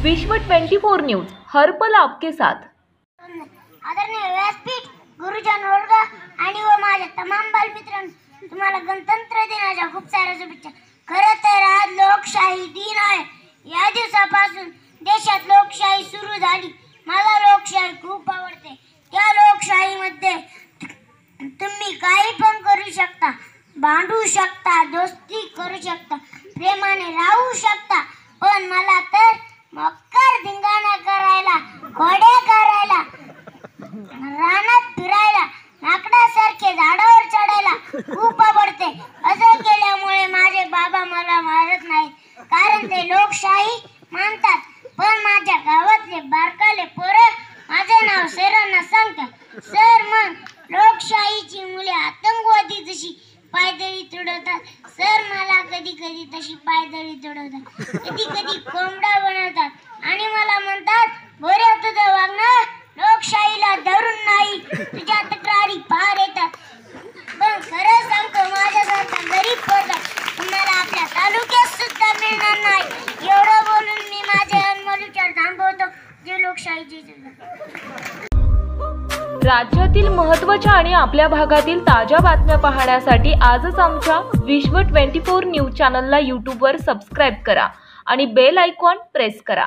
विश्व 24 न्यूज हर पल आपके साथ। आदरणीय व्यासपीठ, गुरुजन वर्ग आणि व माझ्या तमाम बालमित्रांनो, तुम्हाला गणतंत्र दिनाच्या खूप साऱ्या शुभेच्छा। खरं तर आज लोकशाही दिन आहे। या दिवसापासून देशात लोकशाही सुरू झाली। मला लोकशाही खूप आवडते। त्या लोकशाहीमध्ये तुम्ही काही पण करू शकता, भांडू शकता, दोस्ती करू शकता, प्रेमाने राहू शकता, पण मला तर मकर धिंगाणा करायला, घोडे करायला, रानात फिरायला, लाकडासारखे झाडावर चढायला खूप आवडते। असं केल्यामुळे माझे बाबा मला मारत नाहीत, कारण ते लोकशाही मानतात। पण माझ्या गावातले बारकाले पोरं माझे नाव सरांना सांगतात, सर मग लोकशाहीची मुले आतंकवादी जशी पायदळी तुडवतात, सर मला कधी कधी तशी पायदळी तुडवतात, कधी कधी कोंबडा बनवतात आणि मला म्हणतात, बरे तुझं वागणं लोकशाहीला धरून नाही, तुझ्या तक्रारी फार येतात। पण खरं सांगतो, माझ्यासारखा गरीब पोरगा तुम्हाला आपल्या तालुक्यात सुद्धा मिळणार नाही। एवढं बोलून मी माझे अनमोल विचार थांबवतो, जे लोकशाहीचे। राज्यातील महत्त्वाच्या आणि आपल्या भागातील ताज्या बातम्या पाहण्यासाठी आजच आमच्या विश्व 24 न्यूज चॅनलला यूट्यूबवर सबस्क्राईब करा आणि बेल आयकॉन प्रेस करा।